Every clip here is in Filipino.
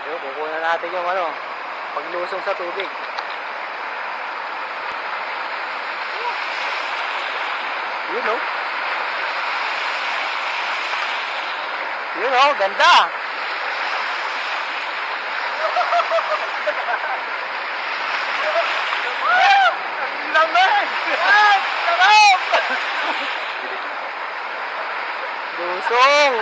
Yo, kukunan natin yung ano, paglusong sa tubig. Yun oh. Yun oh, ganda. Ang lamig! Sarap! Lusong!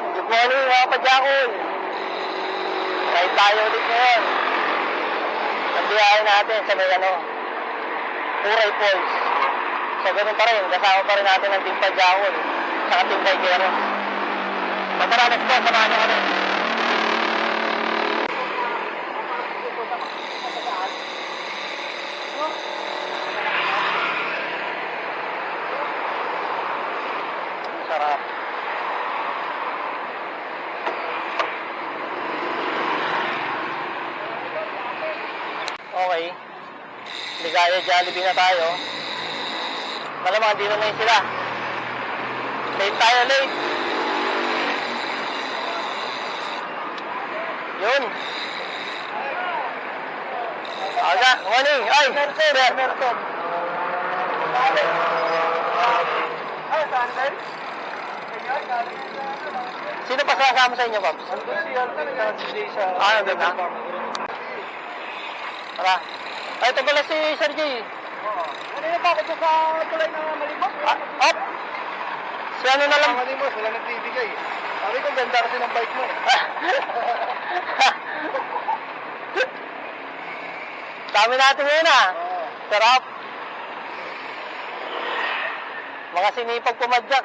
Good morning mga kadyakol. Kahit tayo ulit ngayon. Ang biyahe natin sa may Puray Falls. So ganun pa rin, kasama pa rin natin ang Team Kadyakol saka Team Kaykero. Matara, let's go, samahan nyo kami. Sarap. Okay. Ligaya Jollibee na tayo. Malamang dito na yun sila. Late tayo, late. Yun. Aga, morning. Ay, sir. Merton. Ay, sandal. Sino pa sasama sa inyo, Pops? Nandun na. Tara. Ay, ito pala si Sir J. Kanina pa ako dyan sa tulay na malimos. Op! Si ano na lang? Malimos, wala nagbibigay. Sabi ko, ganda kasi ng bike mo. Dami natin ngayon Sarap. Mga sinipag pumadyak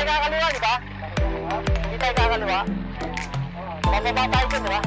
Kakaliwa, di ba? Hindi tayo kakaliwa. Bababa tayo dyan, di ba?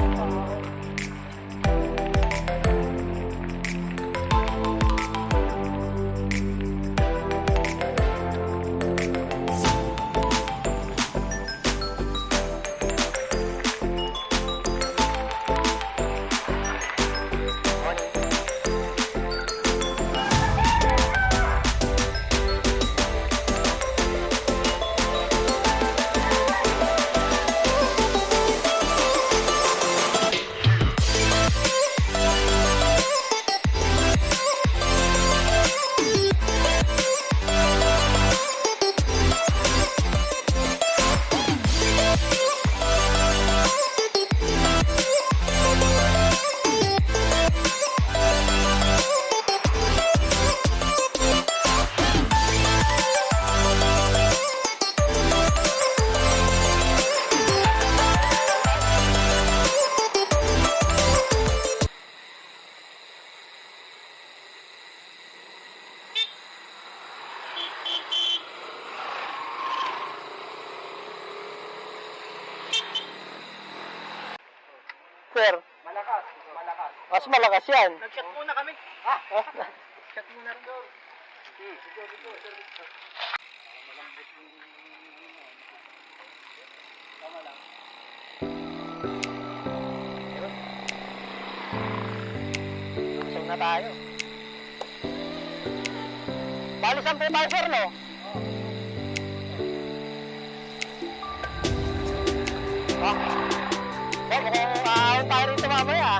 Sir. Malakas. Mas malakas yan. Nag-shot muna kami. Shot muna Lusong na tayo. Bali, saan po tayo, sir, no? Ah, mukhang aahon tayo rito mamaya.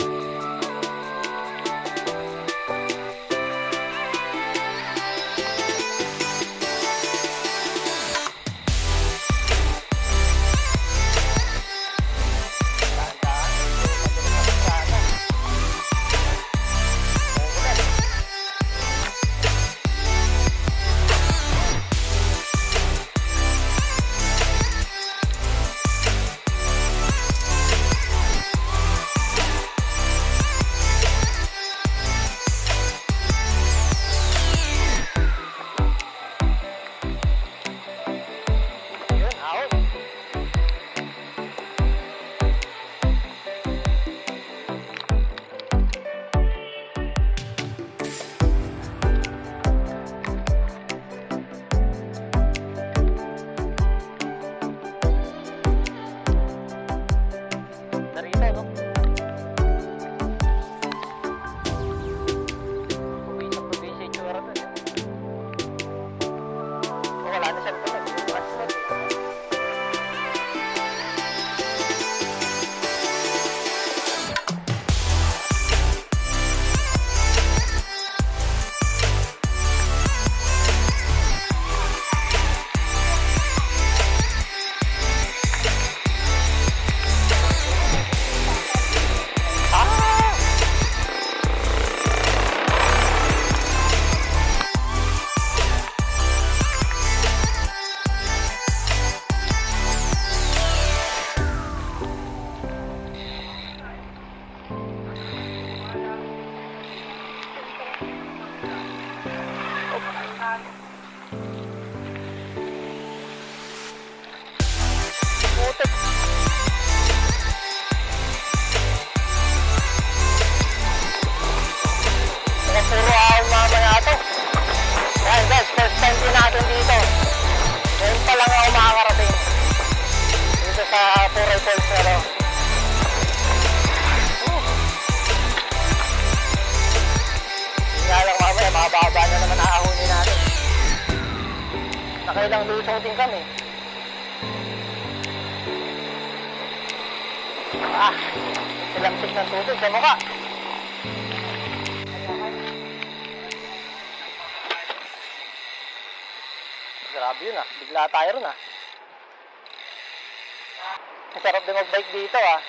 Puray Falls na daw. Nga lang mamaya, mababa na naman ahunin natin. Nakailang lusong din kami. Silamsik ng tubig sa mukha. Grabe yun ah, bigla tayo ron ah. Masarap din mag-bike dito ah.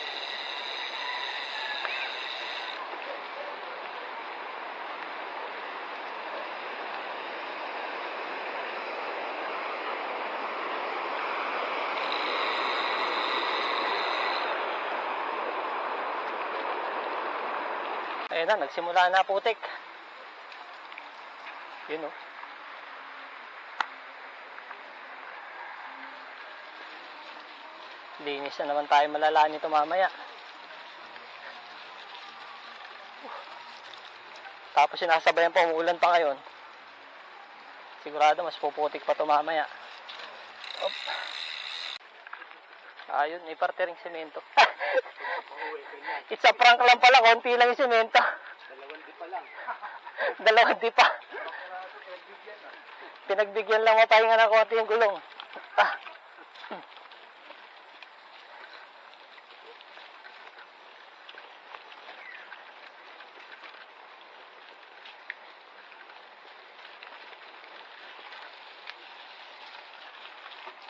Ayun na, nagsimula na putik. Yun oh. Linis na naman tayo malalaan nito mamaya. Tapos sinasabayan pa, umuulan pa ngayon. Sigurado mas puputik pa ito mamaya. Op. Ayun, may parte ring semento. It's a prank lang pala, konti lang yung semento. Dalawang di pa. Pinagbigyan lang mo tayo nga ng konti yung gulong.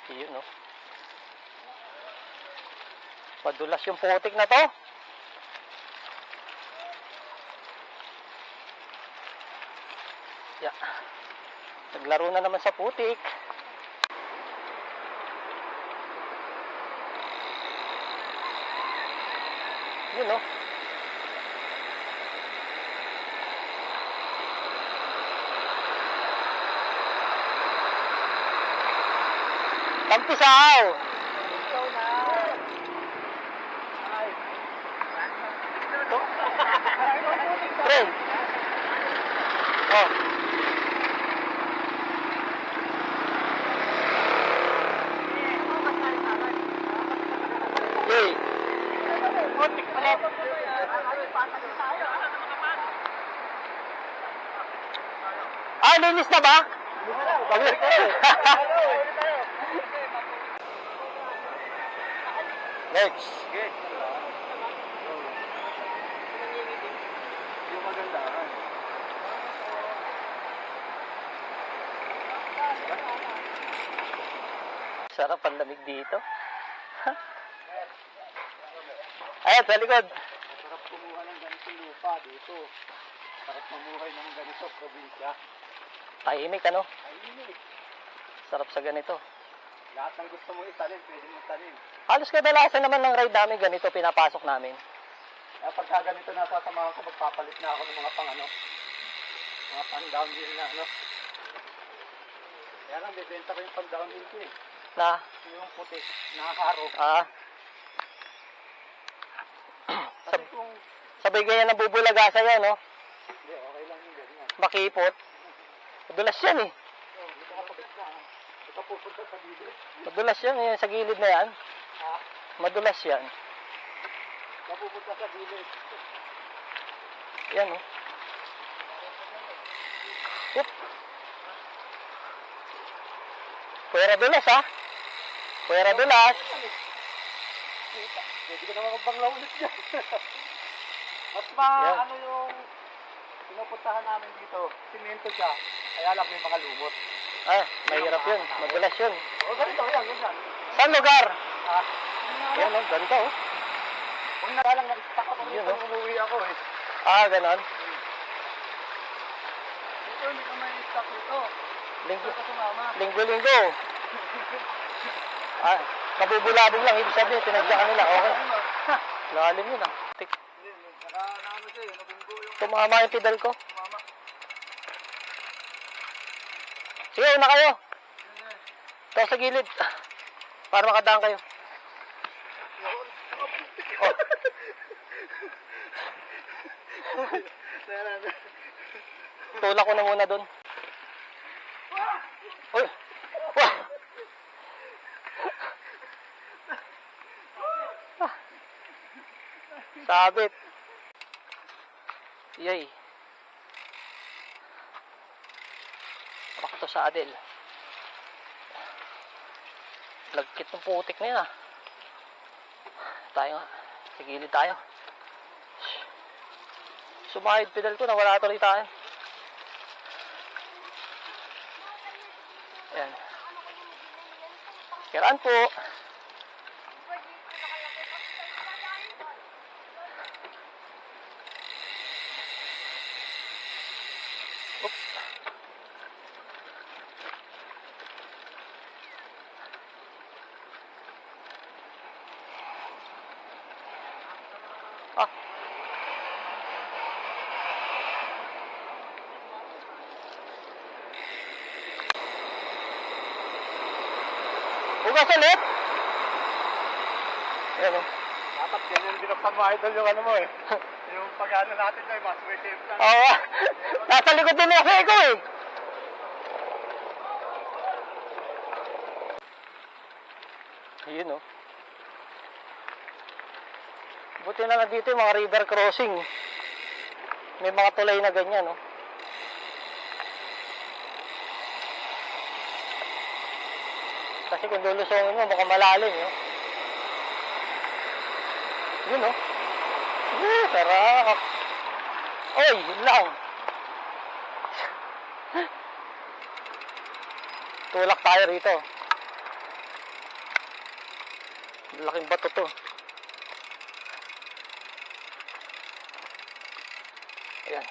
Yun no. Padulas yung putik na to. Yeah. Naglaro na naman sa putik. Yun no. Tampisaw! Ikaw na! Ay! Friend! Oh! Ah, linis na ba? Next. Yung magandahan. Sarap ang lamig dito. Ayan, sa likod. Sarap kumuha ng ganitong lupa dito. Sarap mamuhay ng ganito, probinsya. Tahimik, ano? Tahimik. Sarap sa ganito. Lahat ng gusto mo itanim, pwede mo tanim. Halos kadalasan naman ng ride namin ganito pinapasok namin. Kaya pagka ganito nasasamahan ko, magpapalit na ako ng mga mga pang downhill na ano. Kaya lang, bibenta ko yung pang downhill ko eh. Na? Yung puti, nakakaro. Kasi kung, Sabay ganyan nabubulaga sa'yo, no? hindi, okay lang yung ganyan. Makipot. Madulas yan eh. Dito ka pagkat na, ito pupunta sa bibig. Madulas yan eh, sa gilid na yan. Ha? Madulas yan. Napupunta sa bibig. Yan oh. Oop. Pwera dulas ha. Pwera dulas. Pwede ka naman magbanglaw ulit yan. Mas Yan. ano yung pinupuntahan namin dito, simento siya, kaya lang may mga lumot. Ah, mahirap yun. Madulas yun. O, ganito, yan. Saan lugar? Ah, Yan oh, ganda oh. kung nakalang nag-stock ako Yun, nito, oh. umuwi ako eh. Ah, ganon. Ito, hindi ka may stock nito. Linggo. Ito sumama. Linggo-linggo. Ah, nabubulabog lang. Ibig sabihin, tinagyakan nila. Okay. Lalim yun ah. Naano siya eh, nabunggo yung Tumama yung pedal ko. sumama. Sige, una kayo. Ito sa gilid. Para makadaan kayo. Oh. Tulak ko na muna doon. Uy! Wah! Sabit. Yay. Pakto sa adel. Lagkit ng putik na yun ah. Tayo nga. Sigilid tayo. Sumahid pedal ko, nawala tuloy tayo. Ayan. Kiraan po. Oop. Ah. Hugas ulit. Ayan o. Dapat ganyan binuksan mo idol yung ano mo eh. Yung pag-ano natin tayo, mas may safe lang. Oo. Nasa likod din kasi ko eh. Yun o. Buti na lang dito yung mga river crossing. May mga tulay na ganyan o. Kasi kung lulusongin mo, baka malalim yun. Yun o. Sarap. Oy, yun lang. Tulak tayo rito. Laking bato to. Ayan.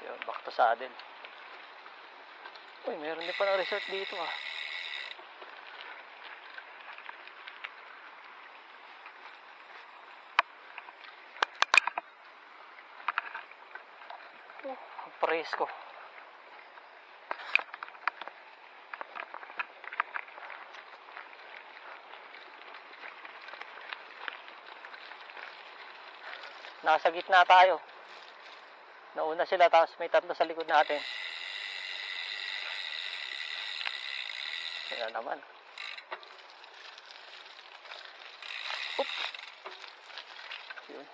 Yun, back to saddle. Uy, meron din pala resort dito ah. Oh, presko. Nasa gitna tayo. Nauna sila, tapos may tatlo sa likod natin. Yan naman. Oops. Yun.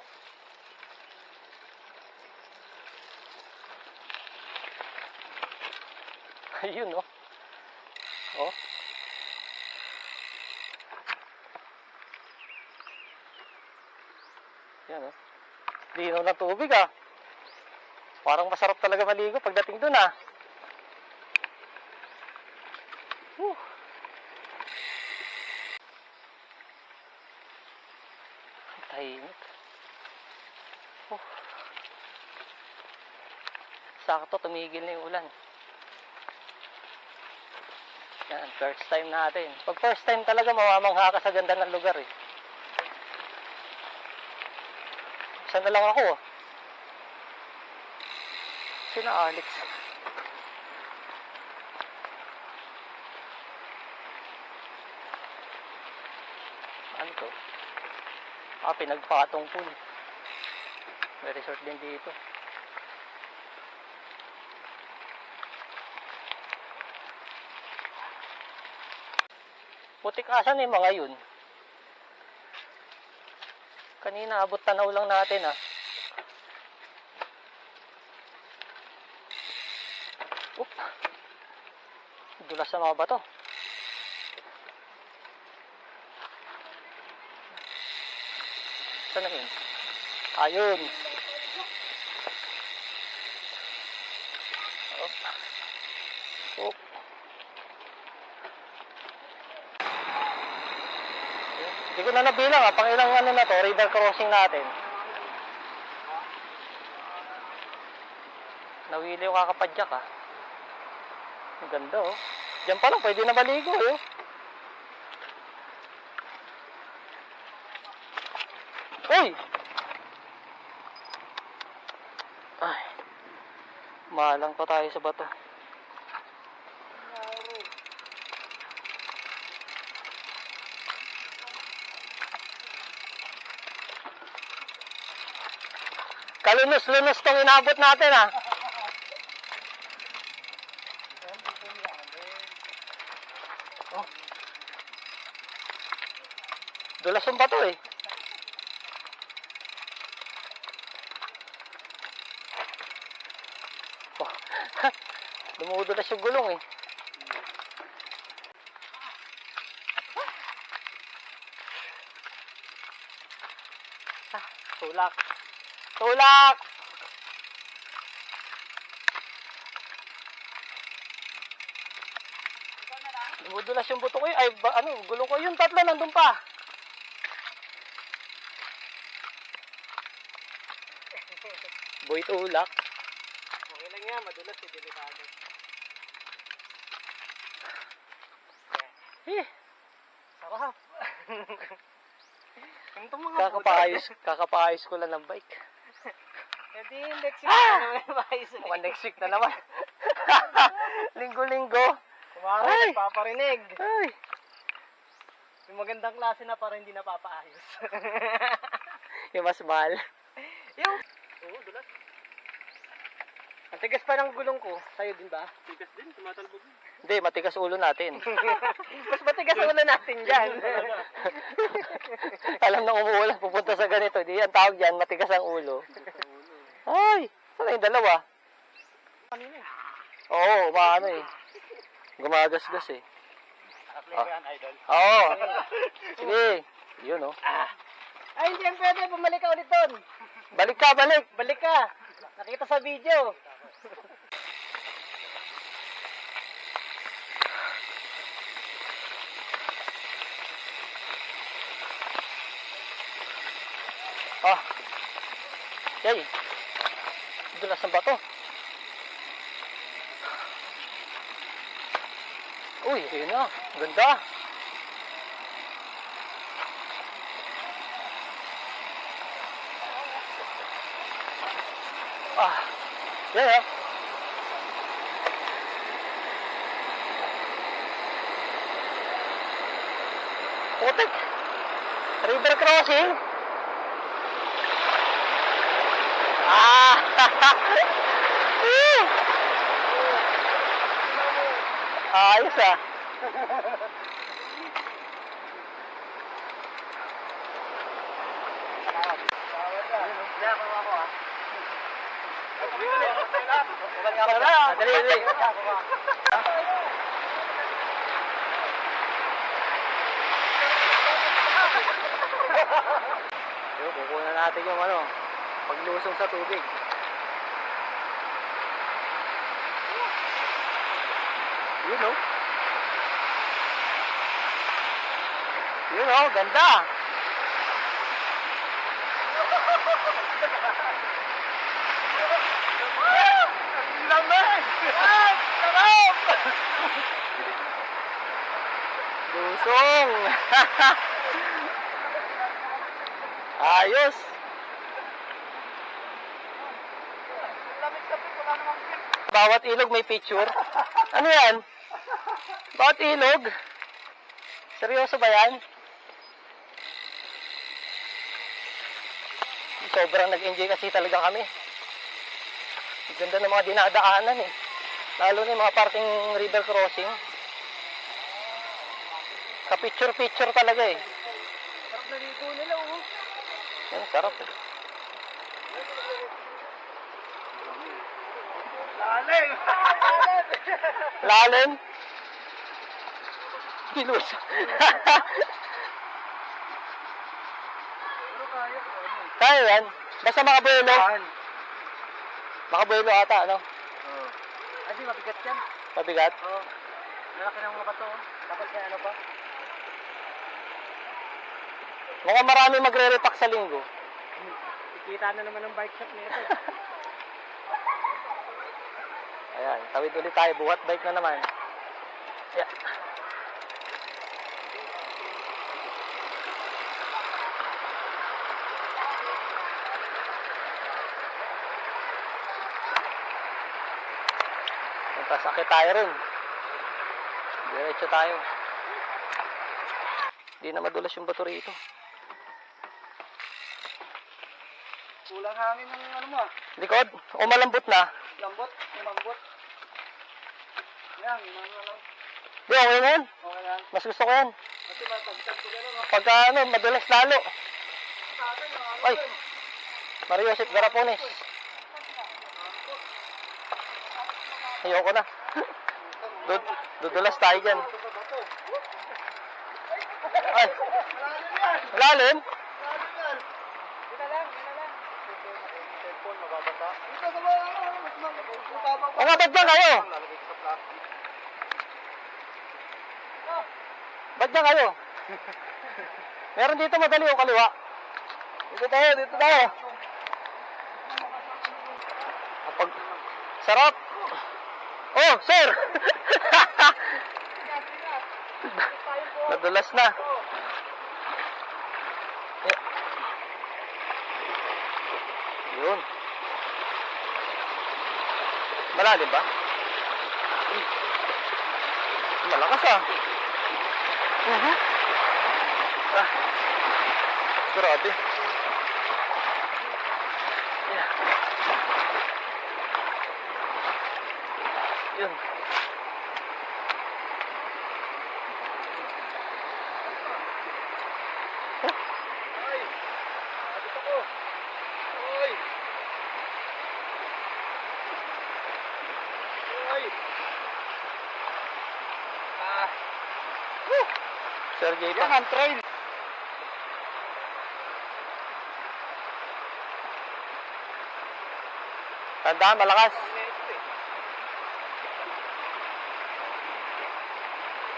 Ayun, oh. Oh. Yan, oh. Linaw ng tubig, ah. Parang masarap talaga maligo pagdating dun, ah. Tahimik. Sakto, tumigil na yung ulan. Yan, first time natin. Pag first time talaga, mamamangha ka sa ganda ng lugar, eh. Isa na lang ako, ah. Sina Alex. Ano to? Pinagpatong pool. May resort din dito. Putikasan yung mga yun. Kanina abot tanaw lang natin, ah. Oop. Dulas sa mga bato. Saan na yun? Ayun. Oop. Oop. Hindi ko na nabilang, ah. Pang ilang ano na to, river crossing natin. Nawili yung kakapadyak, ah. Ang ganda, oh. Diyan pa lang, pwede na maligo, eh. Uy! Ay. Malang pa tayo sa bato. Kalunos-lunos tong inabot natin, ah. Oh. Dulas yung bato, eh. Oh. Dumudulas yung gulong, eh. Tulak. Tulak! Dumudulas yung buto ko, eh. Ay, gulong ko. Yung tatlo nandun pa. Boy, tulak. Okay lang yan, madulas eh, delikado. Eh, Sarap. Itong mga kakapayos ko lang ng bike. Hindi, next week na naman maayos. Mukhang next week na naman. Linggo-linggo. Kumara, Ay! nagpaparinig. Ay, Yung magandang klase na para hindi napapaayos. yung mas mahal. Yung... Oo, dulas. Ang tigas pa ng gulong ko. Sa'yo din ba? Tigas din, tumatalbog. Hindi, matigas ulo natin. Mas matigas ulo natin dyan. Alam na umuulan, pupunta sa ganito. Di ang tawag dyan, matigas ang ulo. Ay, sana yung dalawa? Kanina. Oo, maano eh. Gumagasgas eh. Apply ko yan, idol. Oo. Sige. Yun oh. Ay, hindi yan pwede. Bumalik ka ulit doon. Balik ka, balik. Balik ka. Nakita sa video. Ah. Yay. Dulas ang bato. Uy, ayun na. Ganda. Ah. Yan ah. Putik. River crossing. Ah. Ayos ah. Dali, dali. Yo, kukunan natin yung ano, paglusong sa tubig. Yun oh. Yun oh, ganda. Lamig! Sarap! Lusong! Ayos! Bawat ilog may picture. Ano yan? Bawat ilog? Seryoso ba yan? Sobrang nag-enjoy kasi talaga kami. Ganda ng mga dinadaanan eh. Lalo na yung mga parting river crossing. Ka-picture-picture talaga eh. Sarap na ligo nila, oh. Yan, sarap eh. Lalim! Lalim? Kilus. Pero kaya ko, ano? Kaya yan. Basta makabuelo. Makabuelo ata, ano? Oo. Hindi, mabigat yan. Mabigat. Oo. Lalaki ng mga bato, oh. Dapat may ano pa? Mukhang marami magre-repack sa linggo. Kikita na naman ng bike shop nito. Ayan, tawid ulit tayo. Buhat bike na naman. Yeah. Tapos akit tayo rin. Diretso tayo. Hindi na madulas yung bato rito. Kulang hangin ng ano mo, ah. Likod, umalambot na. Lambot, umambot. Yan, ano lang. Di, okay na yan. Okay lang. Mas gusto ko yan. Kasi matagtag ko gano'n, oh. Pagka ano, madulas lalo. Sa akin, mga Ay, Mario Josep Garapones. Ayoko na. Dudulas tayo dyan. Ay, lalim? O nga, ba't dyan kayo? Ba't dyan kayo? Meron dito madali o kaliwa? Dito tayo, dito tayo. Kapag... Sarap! Oh, sir! Nadulas na. Yun. Malalim ba? Malakas ah. Ah. Grabe. Yeah. Yun. Ay! Abot ako! Oy! Oy! Ah! Sir Jay Yan pa. ang trail! Tandaan, malakas.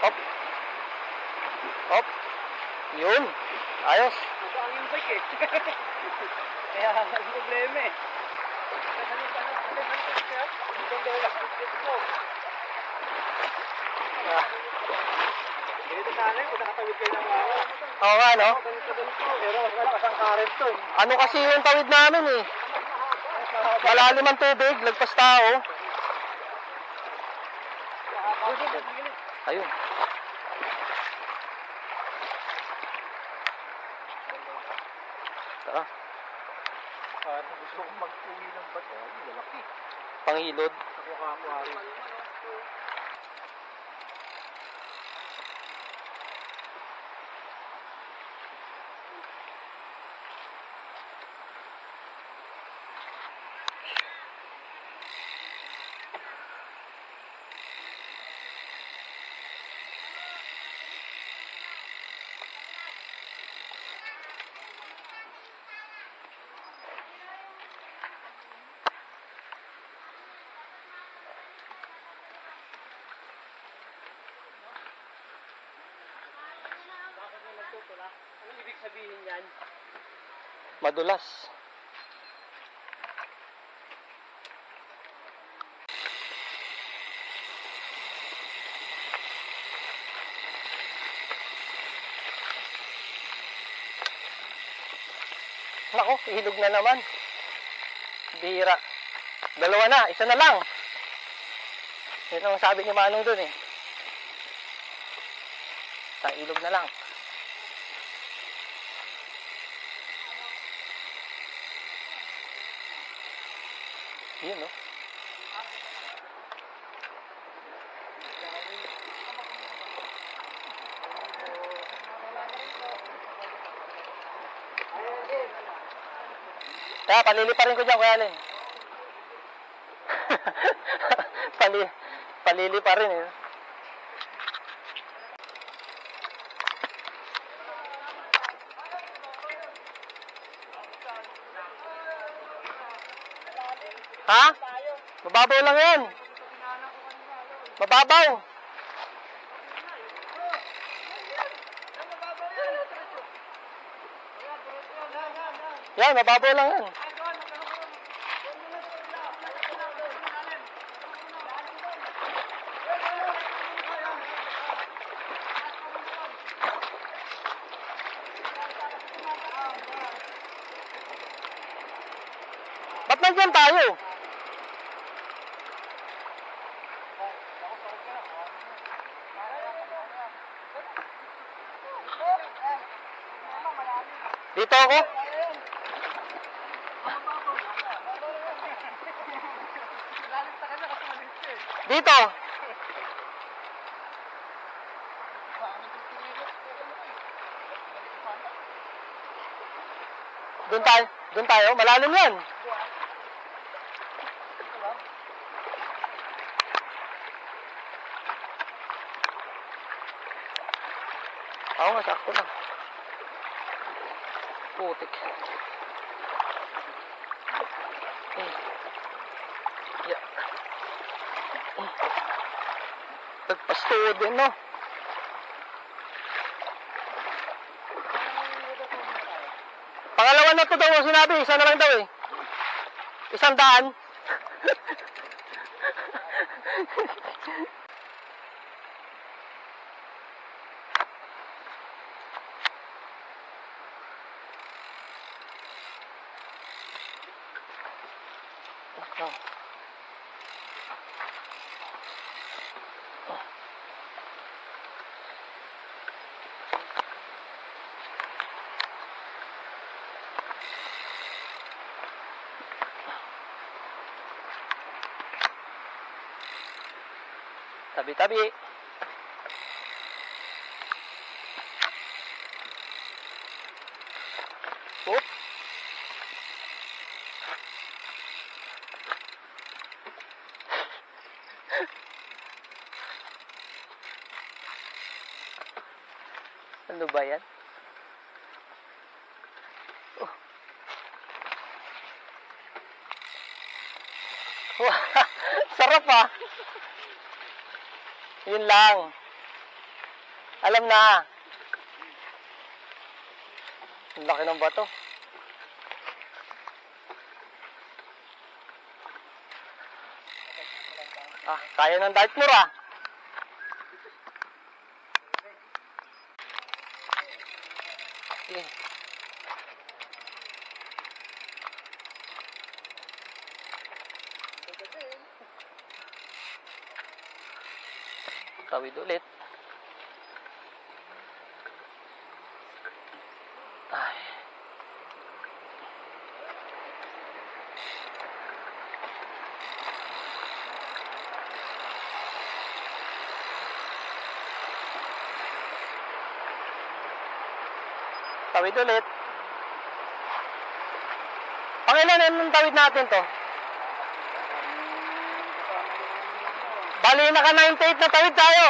Hop. Hop. Yun. Ayos. Magaan yung bike eh. Kaya ang problema eh. Ah. Ganito sana yun, kung nakatawid kayo ng araw. Oo nga, no? Ganito. Pero mas malakas ang current to. Ano kasi yung tawid namin eh. Malalim ang tubig, lagpas tao. Ayun. Tara, Parang gusto kong mag-uwi ng bato. Malaki. pangilod. Ako ka-aquarium. Ano ibig sabihin yan? Madulas. Nako, ihilog na naman. Bira. Dalawa na, isa na lang. Yun ang sabi ni Manong dun eh. Sa ilog na lang. Yun no. Kaya paliliparin ko dyan, Kuya Alin. Paliliparin eh. Ha? Mababaw lang yan. Mababaw. Yan, mababaw lang yan. Ba't nandiyan tayo? Dito ako? Dito. Doon tayo, malalim yan. Oo nga, sakto lang. Putik. Yeah. Nagpastuod din, no? Pangalawa na to daw ang sinabi. Isa na lang daw eh. 100. Oh. Tabi-tabi. Oh. Ano ba yan? Oh. Sarap ah. Yun lang. Alam na. Ang laki ng bato. Ah, kaya ng Dartmoor ah. Okay. Tawid ulit. Ay. Tawid ulit. Pangilan ang tawid natin to? Bali, naka 98 na tawid tayo.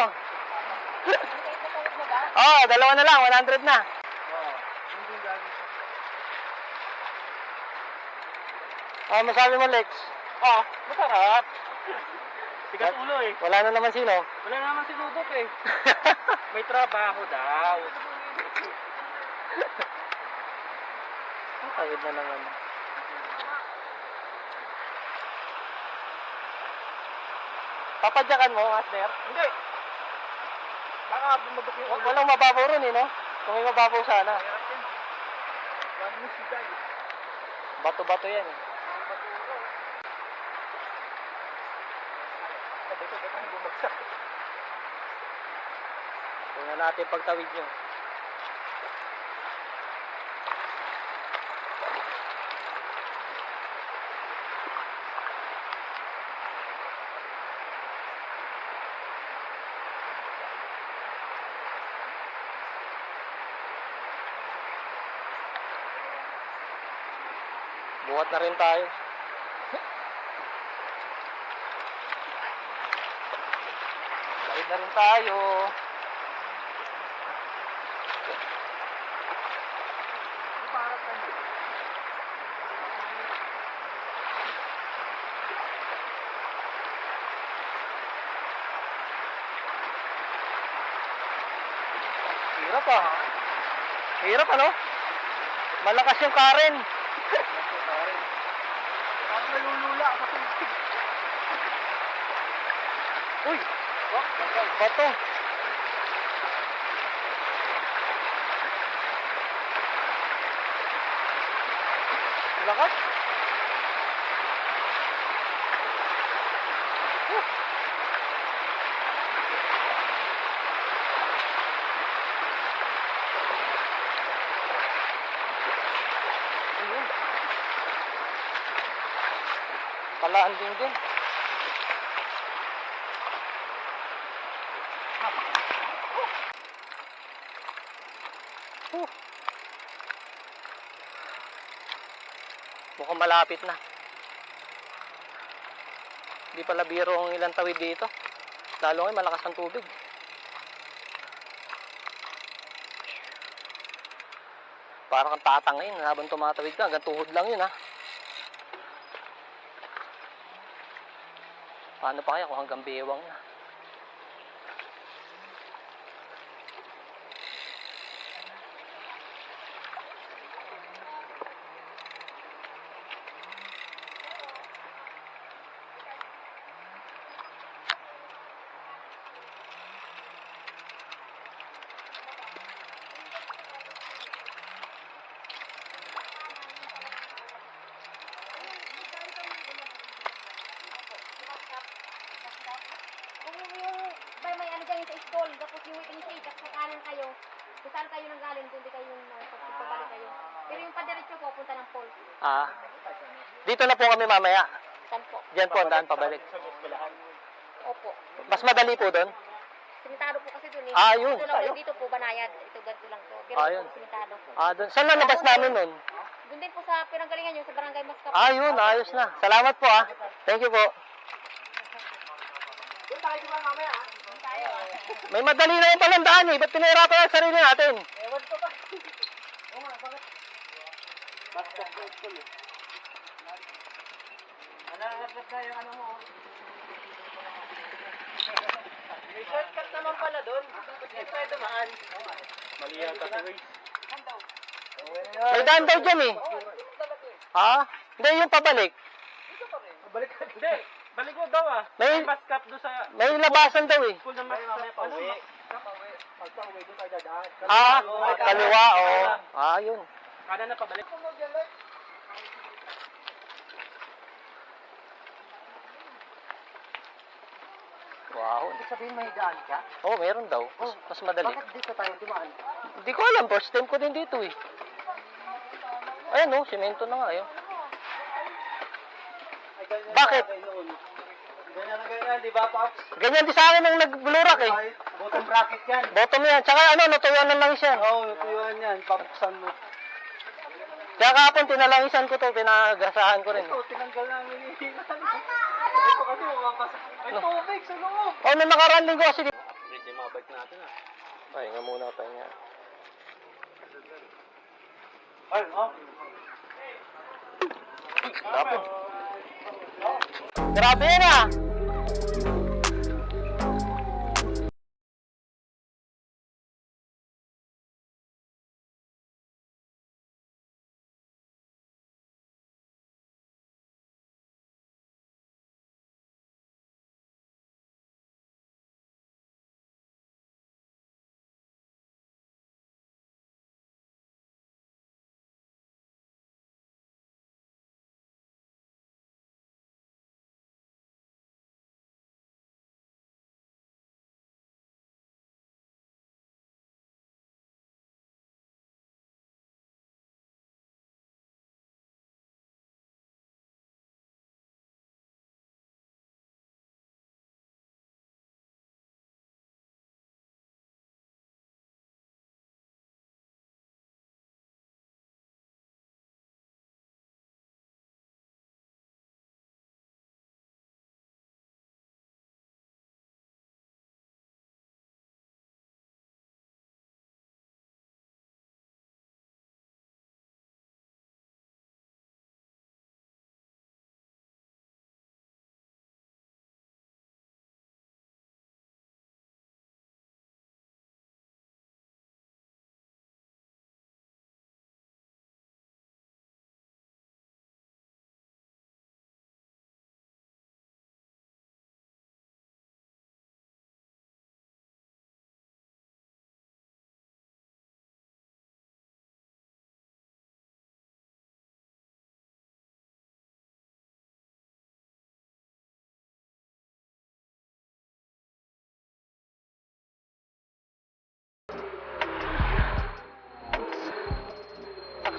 Oh, dalawa na lang, 100 na. Oh, masabi mo, Lex? Oh, masarap. Tigas ulo eh. Wala na naman sino. Wala naman si Dudok eh. May trabaho daw. Tawid na naman. Papadyakan mo, Asner? Hindi. Baka bumagok yung ulo. Walang mababaw ron eh, no? Kung may mababaw sana. Hirap yan. One mo si Guy. Bato-bato yan eh. Sabay-sabay tayong bumagsak. Tingnan natin pagtawid nyo. Buhat na rin tayo. Tawid na rin tayo. Para ka na. Hirap ah. Hirap ano? Malakas yung Karen. Parang nalulula ako sa tubig. Uy! Bato. Lakas. Ayun. Palaan din. Mukhang malapit na. Hindi pala biro ang ilang tawid dito. Lalo ngayon malakas ang tubig. Parang kang tatangin habang tumatawid ka. Hanggang tuhod lang yun ha. Paano pa kaya kung hanggang bewang na? Kung yung may ano dyan sa school, tapos yung waiting stage, at sa kanan kayo, kung saan kayo nang galing, doon di kayo pabalik kayo. Pero yung padiretso po, punta ng Paul. Ah. Dito na po kami mamaya. Saan po? Diyan po ang daan pabalik. Opo. Mas madali po doon. Simentado po kasi doon eh. Ah, yun. Ito lang Ayun. po, dito po, banayad. Ito ganito lang po. Pero Ah, ito yun. po, simentado po. Ah, doon. Saan na labas namin nun? Doon din po sa pinanggalingan nyo, sa barangay Mascap. Ah, yun. Ayos na. Salamat po ah. Thank you po. Doon tayo naman mamaya. Doon tayo ah. May madali na yung palang daan eh. Ba't pinahirapan ang sarili natin? Ewan ko ba? Oo nga, bakit? Basta ko school eh. Nananagdag na yung ano mo. May shortcut naman pala doon. Hindi tayo dumaan. Mali yata si Waze. May daan daw dyan eh. Ah? Hindi, yung pabalik. Balik ka. Hindi. Balik ko daw ah. May, Mascap doon sa may labasan daw eh. school ng Mascap. Pauwi. Pagka-uwi doon tayo dadaan. Ah, kaliwa oh. Ah, yun. Kada na pabalik. Wow. Ibig sabihin may daan ka? Oh, meron daw. Mas madali. Bakit dito tayo dumaan? Hindi ko alam. First time ko din dito eh. Ayan oh, semento na nga yun. Bakit? Ganyan na ganyan, di ba, Pops? Ganyan din sa akin nung nagbulurak eh. Bottom bracket yan. Bottom yan. Tsaka ano, natuyan na lang siya. Oo, natuyuan yan. Papuksan mo. Kaya kahapon tinalangisan ko to, pinagasahan ko rin. Ito, tinanggal namin yung hilan. Ito kasi makapasa. May tubig sa loob. Oh, nung nakaraan linggo kasi dito. Medyo mga bike natin ah. Pahinga muna, pahinga. Ay, oh. Grabe yan ah.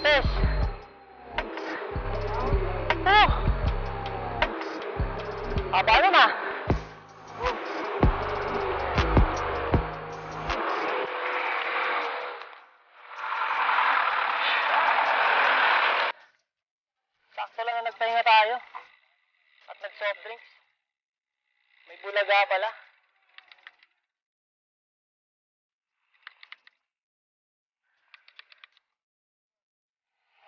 Success! Oh! Paano na? Sakto lang na nagpahinga tayo. At nag-soft drinks. May bulaga pala.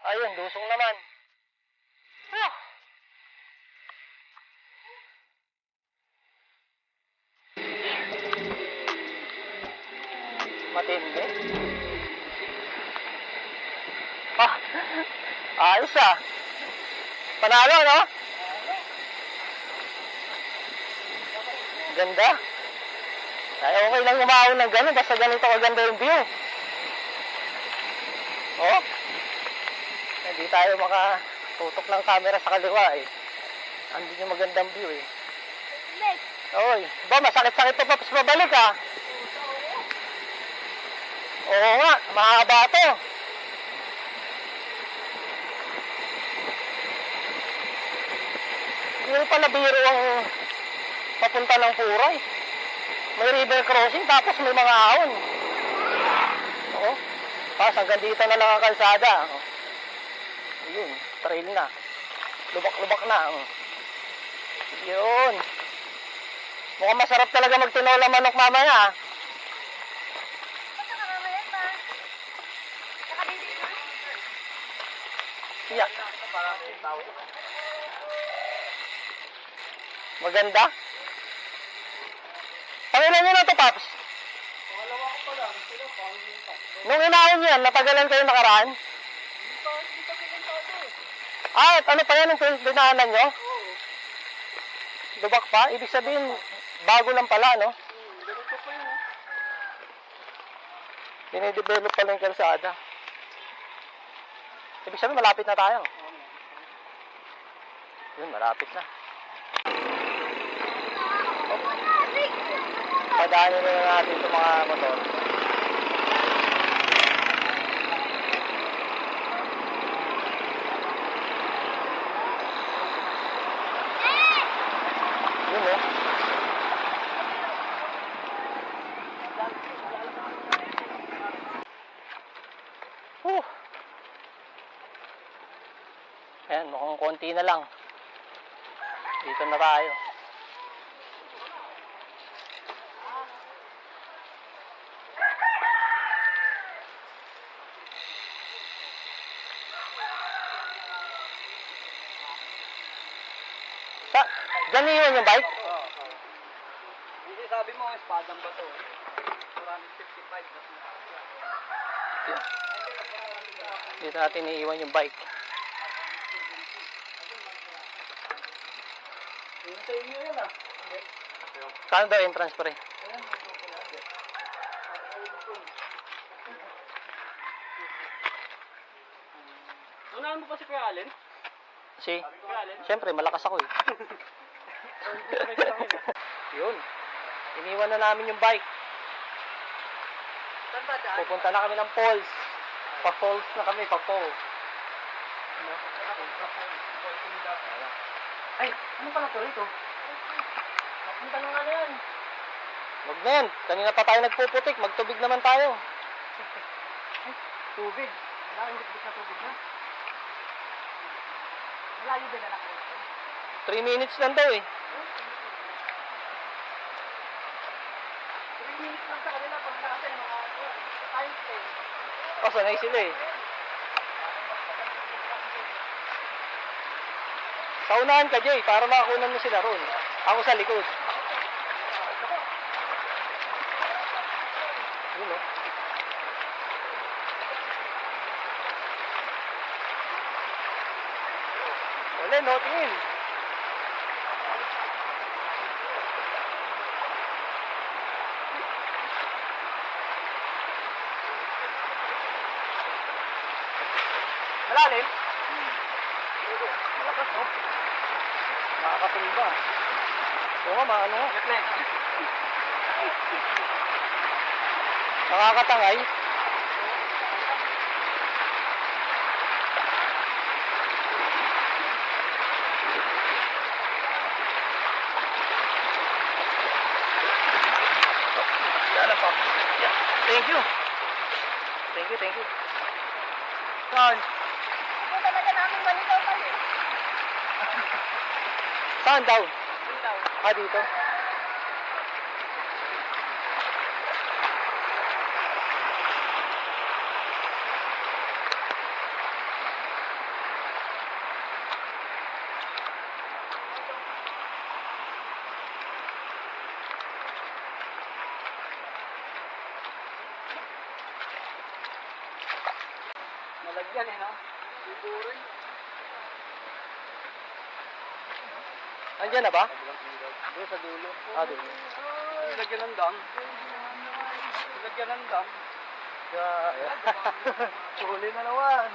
Ayun, lusong naman. Ah! Matindi. Ah! Ayos ah. Panalo, no? Ganda. Ay, okay lang umahon ng gano'n basta ganito kaganda yung view. Oh. Hindi tayo makatutok ng camera sa kaliwa eh. Andun yung magandang view eh. Oy, ba masakit-sakit pa tapos mabalik ah. Oo nga, mahaba to. Hindi pala biro ang papunta ng Puray. May river crossing tapos may mga ahon. Oo. Tapos hanggang dito na lang ang kalsada. Yun, trail na. Lubak-lubak na. Yun. Mukhang masarap talaga magtinola manok mamaya. Yeah. Maganda. Pangilan nyo na to, Paps? Pangalawa ko pa lang. Sino pang Nung inaon yan, natagalan kayo nakaraan? Hindi pa pinintado eh. Ah, ano pa yan ang dinaanan nyo? Oo. Lubak pa? Ibig sabihin, bago lang pala, no? Ganito pa yun. Dinidevelop pala yung kalsada. Ibig sabihin, malapit na tayo. Yun, malapit na. Padaanin na natin itong mga motor. Yun eh. Ayan, mukhang konti na lang. Dito na tayo. Diyan iwan yung bike? Oo. Hindi sabi mo, espadang ba to? 455. Dito natin iiwan yung bike. Hintayin nyo yan ah. Saan daw entrance pre? Unahan mo pa si Kuya Allen? Kasi, Kuya Allen? syempre, malakas ako eh. Yun. Iniwan na namin yung bike. Saan ba daan? Pupunta na kami ng falls. Pa-falls na kami, pa-fall. Ay, ano pala to rito? Papunta na nga na yan. Wag na yan. Kanina pa tayo nagpuputik. Magtubig naman tayo. Tubig. Wala, hindi na tubig na. Malayo din na nakalito. 3 minutes lang daw eh. 3 minutes lang sa kanila pag kasi mga time frame. Oh, sanay sila eh. Sa unahan ka, Jay, para makakunan mo sila ron. Ako sa likod. Yun o. Wala, no, tingin. Malalim? Malakas, no? Makakatumba. Oo nga, maano nga. Nakakatangay. thank you. Saan? Ako talaga namin malitaw kayo. Saan daw? Malitaw. Ah, dito. Nalagyan eh, no? Siguro eh. Andiyan na ba? Doon sa dulo. Ah, dito. Nilagyan ng dam. Nilagyan ng dam. Huli na naman.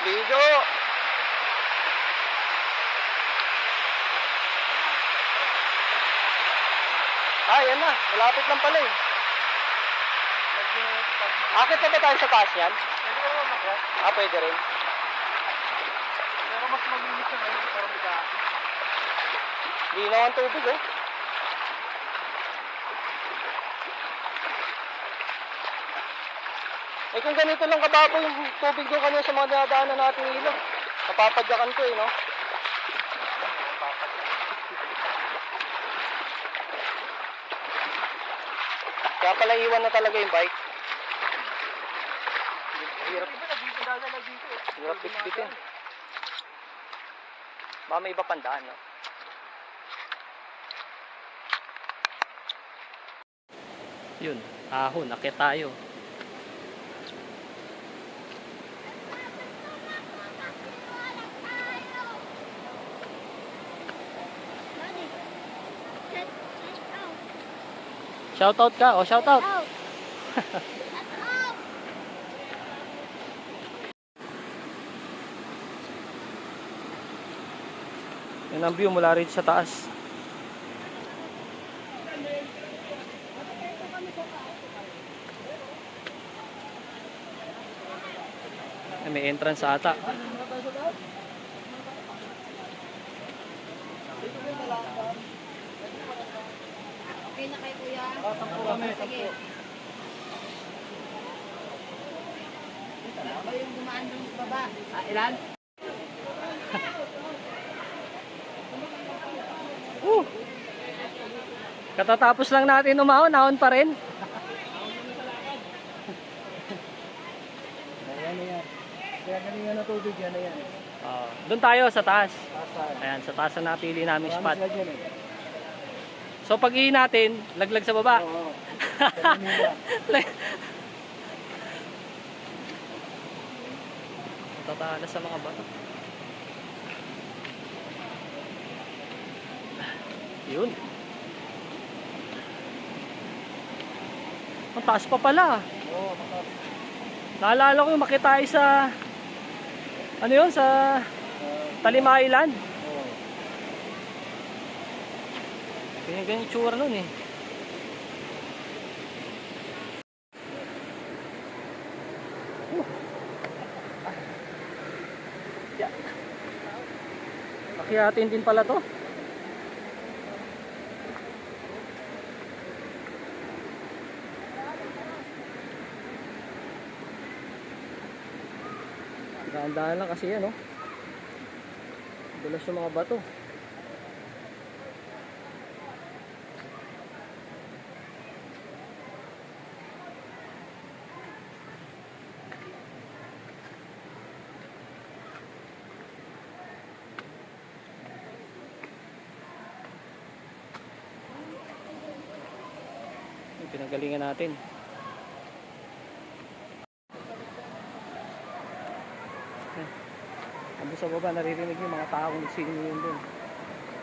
Ligo! Ah, yan na. Malapit lang pala eh. Akit na ba tayo sa taas yan? Ah, pwede rin. Pero mas malinis na ngayon. Parang bigas. Linaw ang tubig oh. Eh kung ganito lang kababo yung tubig doon kanina sa mga dinadaanan nating ilog. Napapadyakan ko eh, no? Kaya pala iwan na talaga yung bike. Hirap, hirap bitbitin. Baka may iba pandaan, no? Yun, ahon, akit tayo. Shoutout ka, o shoutout. Yan ang view mula rito sa taas. Ay, may entrance ata. Okay na kayo, kuya? Sige. Ako yung dumaan dun sa baba. Ah, ilan? Katatapos lang natin umahon, ahon pa rin. Ayan na yan. Kaya kanina na tubig yan na yan. Doon tayo sa taas. Asan? Ayan, sa taas na napili namin spot. Maraming lagyan eh. So pag ihi natin, laglag sa baba. Oo. Kanina. Tatala sa mga bato. Yun. Ang taas pa pala. Oo, mataas. Naalala ko yung makita tayo sa ano yun, sa Talima Island. Oo. Ganyan yung tsura nun eh. Akyatin din pala to. Dahan-dahan lang kasi yan, oh. Dulas yung mga bato. Yung pinagalingan natin. Ando sa baba, naririnig yung mga taong nagsingin yun dun.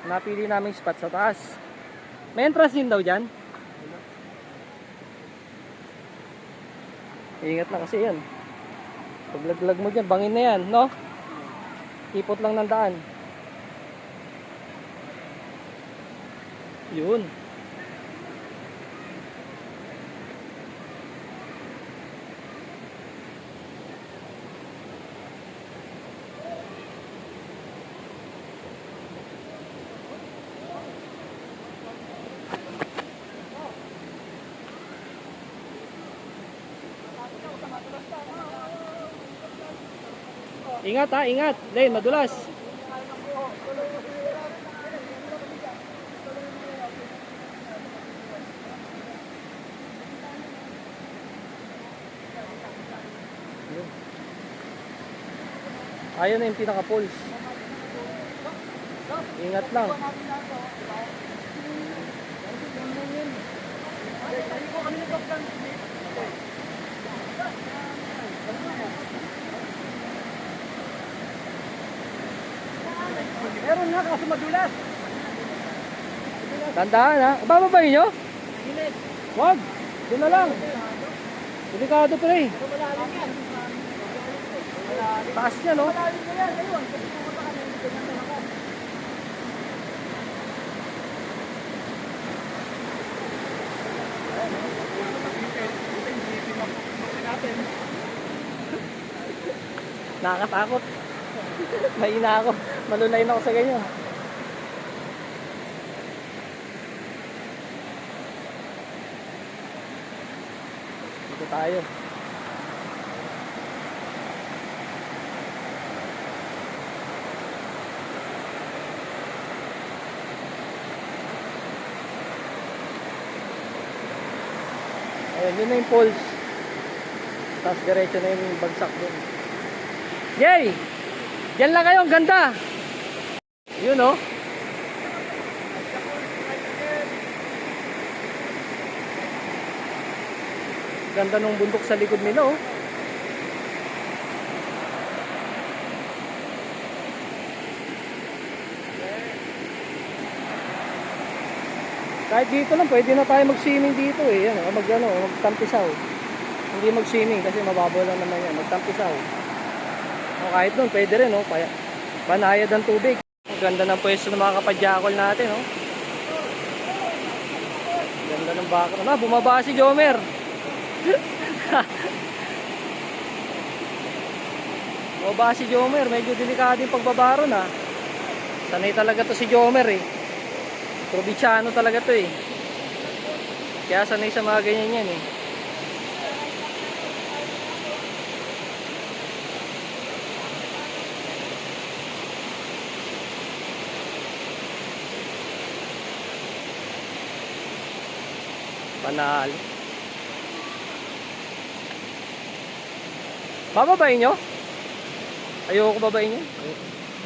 Napili namin spot sa taas. May entrance din daw dyan. Ingat na kasi yan. Pag laglag mo dyan, bangin na yan, no? Ipot lang ng daan. Yun. Ingat ha, ingat. Lane, madulas. Ayun na yung pinaka-pulse. Ingat lang. Meron nga kaso madulas. Tandaan ha. Bababayin nyo? Wag. Doon na lang. Delikado pre. Taas niya no? Nakakatakot. Mahina ako. Malunay na ako sa ganyan. Dito tayo. Ayun, yun na yung pulse. Tapos diretso na yung bagsak dun. Yay! Diyan lang kayo, ang ganda! Yun oh. Ganda nung bundok sa likod nila oh. Kahit dito lang, pwede na tayo mag-swimming dito eh. Yan, magtampisaw. Hindi mag-swimming kasi mababaw lang naman yan. Magtampisaw. O kahit doon, pwede rin oh. Panayad ang tubig. Ang ganda ng pwesto ng mga kapadjakol natin oh. Ganda ng background. Ah, bumaba si Jomer. Bumaba si Jomer. Medyo delikado yung pagbabaro na. Sanay talaga to si Jomer eh. Provinciano talaga to eh. Kaya sanay sa mga ganyan yan eh. Panalo. Bababayin nyo? Ayoko babayin nyo.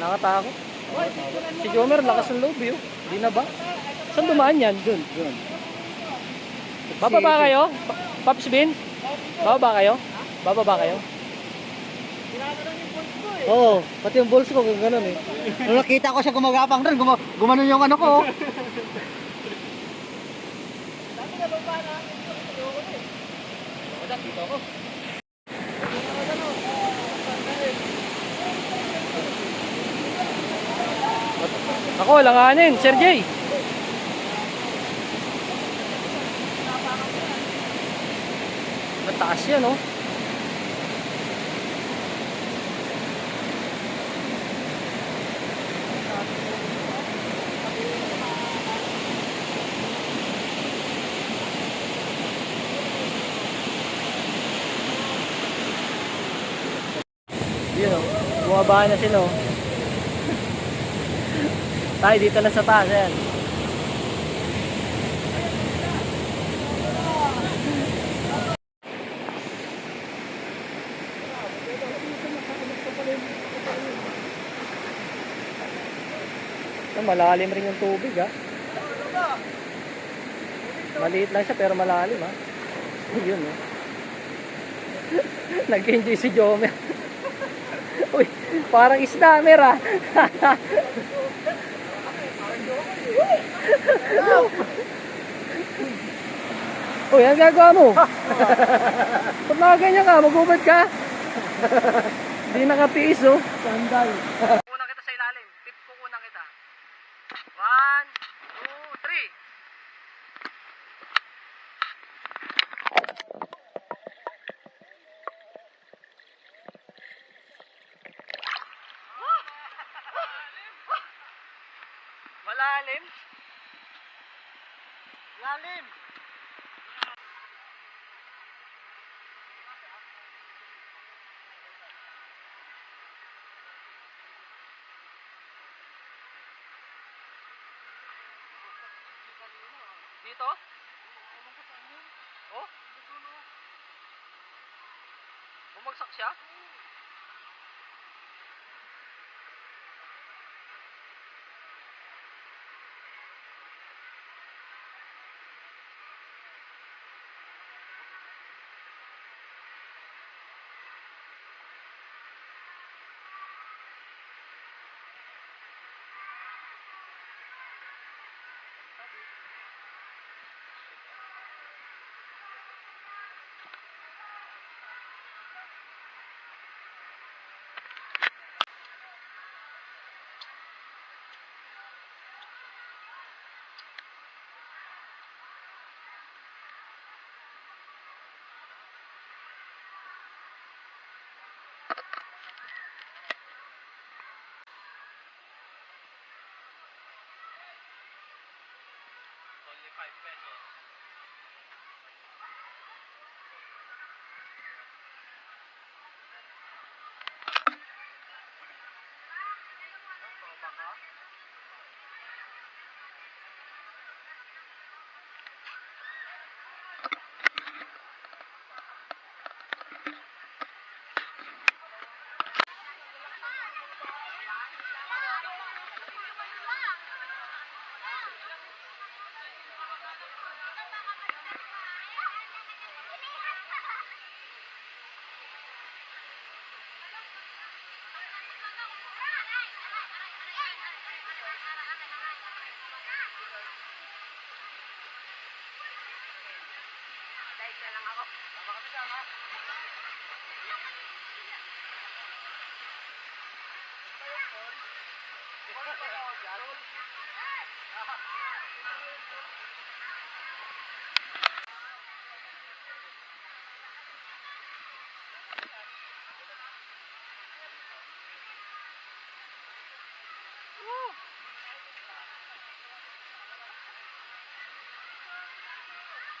Nakatakot. Si Jomer, lakas ng loob yun. Hindi na ba? Saan dumaan yan? Doon. Bababa kayo? Pops Bin? Bababa kayo? Bababa kayo? Oo, pati yung balls ko gano'n eh. Nung nakita ko siya gumagapang doon, gumanon yung ano ko. Ako, langanin, Sir Jay. Mataas yan, oh. Yun, oh. Bumaba na sila, oh. Tayo dito lang sa taas, ayan. Malalim rin yung tubig ha. Maliit lang siya pero malalim ha. Yun oh. Nag-enjoy si Jomer. Uy, parang isdamer ha. Uy, ang gagawa mo? Ba't nakaganyan ka? Mag-ubad ka? Hindi nakatiis oh. Sandal. Kukunan kita sa ilalim. Tip kukunan kita. 1, 2, 3. Lalim! Dito? Oh? Bumagsak siya? Only 5 pesos.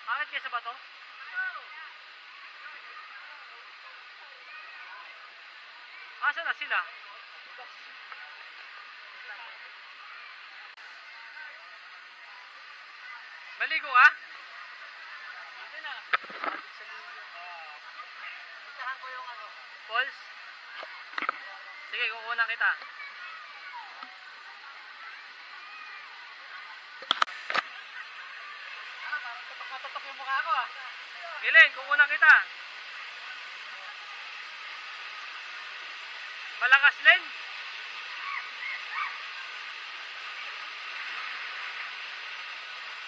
Bakit kesa ba to? Asa na sila? Maligo ka? Dito na. Puntahan ko yung ano. Falls? Sige, kukunan kita. Parang tatok yung mukha ko ah. Giling, kukunan kita. Malakas Len?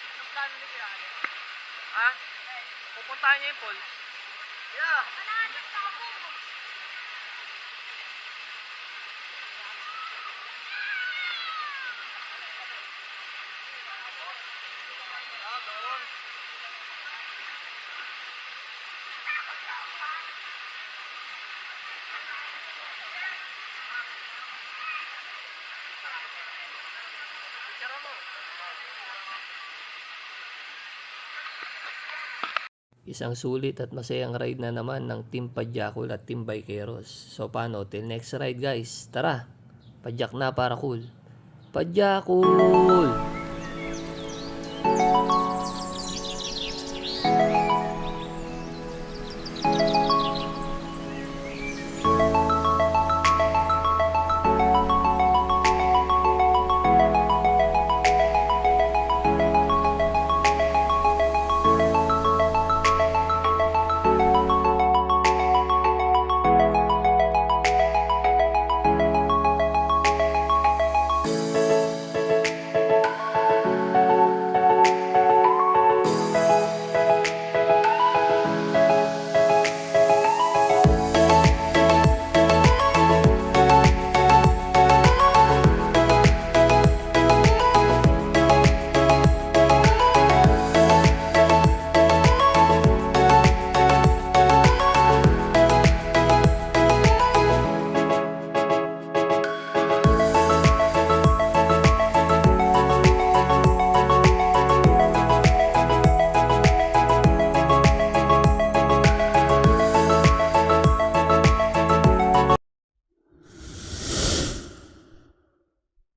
Anong plano ni Kuya Ale? Ha? Pupuntahan niya yung falls. Yeah! Doon. Isang sulit at masayang ride na naman ng Team Padyakol at Team Bikeros. So paano? Till next ride guys. Tara! Padyak na para cool. Padyakol!